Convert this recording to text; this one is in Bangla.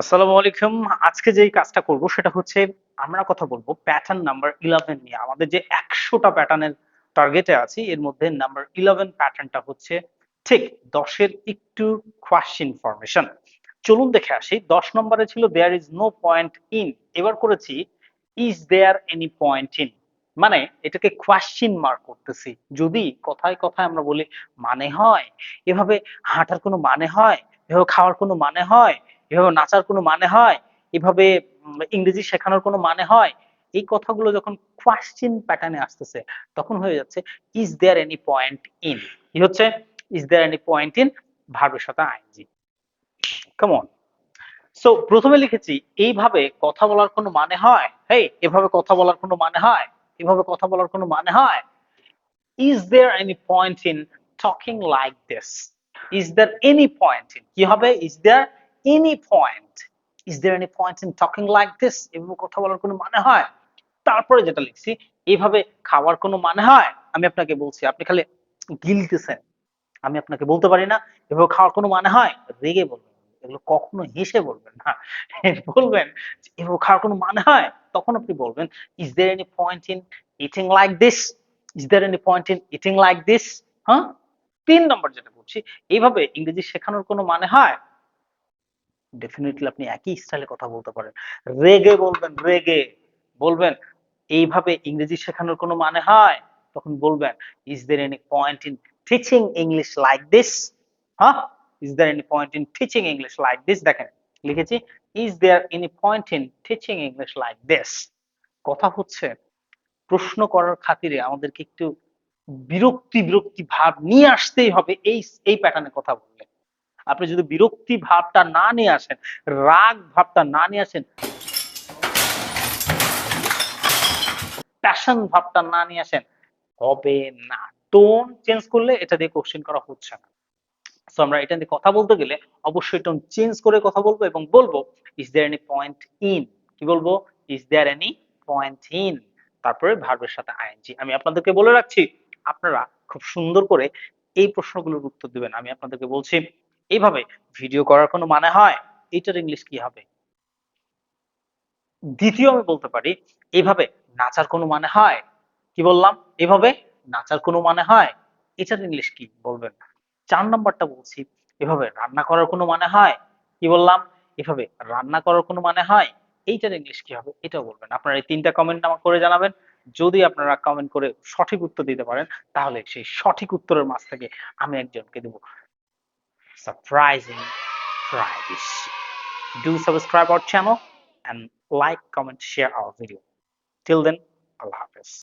আসসালামু আলাইকুম। আজকে যেই কাজটা করব সেটা হচ্ছে আমরা কথা বলবো প্যাটার্ন নাম্বার 11 নিয়ে। আমাদের যে 100টা প্যাটার্নের টার্গেটে আছি এর মধ্যে নাম্বার 11 প্যাটার্নটা হচ্ছে ঠিক 10 এর একটু কোয়েশ্চেন ফরমেশন। চলুন দেখে আসি। 10 নম্বরে ছিল there is no point in. এবার করেছি is there any point in. মানে এটাকে কোয়েশ্চেন মার্ক করতেছি। যদি কথায় কথায় আমরা বলি মানে হয়, এভাবে হাঁটার কোনো মানে হয়, এভাবে খাওয়ার কোনো মানে হয়, এভাবে নাচার কোনো মানে হয়, এভাবে ইংরেজি শেখানোর কোনো মানে হয়, এই কথাগুলো যখন কোয়েশ্চেন প্যাটার্নে আসতেছে তখন হয়ে যাচ্ছে is there any point in. কি হচ্ছে? Is there any point in ভার্বের সাথে আইএনজি। Come on. সো প্রথমে লিখেছি এইভাবে কথা বলার কোনো মানে হয়? হেই, এভাবে কথা বলার কোনো মানে হয়? এভাবে কথা বলার কোনো মানে হয়? Is there any point in talking like this? Is there any point in? কি হবে? Is there any point? Is there any point in talking like this? এভাবে কথা বলার কোনো মানে হয়? তারপরে যেটা লিখছি, এভাবে খাওয়ার কোনো মানে হয়? আমি আপনাকে বলছি, আপনি খালি গিলতেছেন। আমি আপনাকে বলতে পারি না, এভাবে খাওয়ার কোনো মানে হয়? রেগে বলবেন। এগুলো কখনো হেসে বলবেন না। বলবেন যে, এভাবে খাওয়ার কোনো মানে হয়? তখন আপনি বলবেন, Is there any point in eating like this? Is there any point in eating like this? হ্যাঁ? ৩ নম্বর যেটা বলছি, এইভাবে ইংরেজি শেখানোর কোনো মানে হয়? ডেফিনিটলি আপনি একই স্টাইলে কথা বলতে পারেন। রেগে বলবেন, রেগে। বলবেন, এইভাবে ইংরেজি শেখানোর কোনো মানে হয়? তখন বলবেন, Is there any point in teaching English like this? হ্যাঁ? Is there any point in teaching English like this? দেখেন, লিখেছি, Is there any point in teaching English like this? কথা হচ্ছে, প্রশ্ন করার খাতিরে আমাদেরকে একটু বিরক্তি ভাব নিয়ে আসতেই হবে এই প্যাটার্নে কথা বললে। আপনি যদি বিরক্তি ভাবটা না নিয়ে আসেন, রাগ ভাবটা না নিয়ে আসেন, প্যাশন ভাবটা না নিয়ে আসেন, হবে না। টোন চেঞ্জ করলে এটা দিয়ে কোশ্চেন করা হচ্ছে না। সো আমরা এটা নিয়ে কথা বলতে গেলে অবশ্যই টোন চেঞ্জ করে কথা বলবো এবং বলবো is there any point in. কি বলবো? Is there any point in. তারপরে ভার্বের সাথে আইএনজি। আমি আপনাদেরকে বলে রাখছি, আপনারা খুব সুন্দর করে এই প্রশ্নগুলোর উত্তর দিবেন। আমি আপনাদেরকে বলছি, এইভাবে ভিডিও করার কোনো মানে হয়? এটার ইংলিশ কি হবে? দ্বিতীয় আমি বলতে পারি, এভাবে নাচার কোনো মানে হয়? কি বললাম? এভাবে নাচার কোনো মানে হয়? এটার ইংলিশ কি বলবেন? ৪ নাম্বারটা বলছি, এভাবে রান্না করার কোনো মানে হয়? কি বললাম? এভাবে রান্না করার কোনো মানে হয়? এইটার ইংলিশ কি হবে? এটাও বলবেন। আপনারা এই ৩ টা কমেন্ট আমাকে করে জানাবেন। যদি আপনারা কমেন্ট করে সঠিক উত্তর দিতে পারেন, তাহলে সেই সঠিক উত্তরের মাঝ থেকে আমি একজনকে দেব surprising prize. Do subscribe our channel and like, comment, share our video. Till then, Allah Hafiz.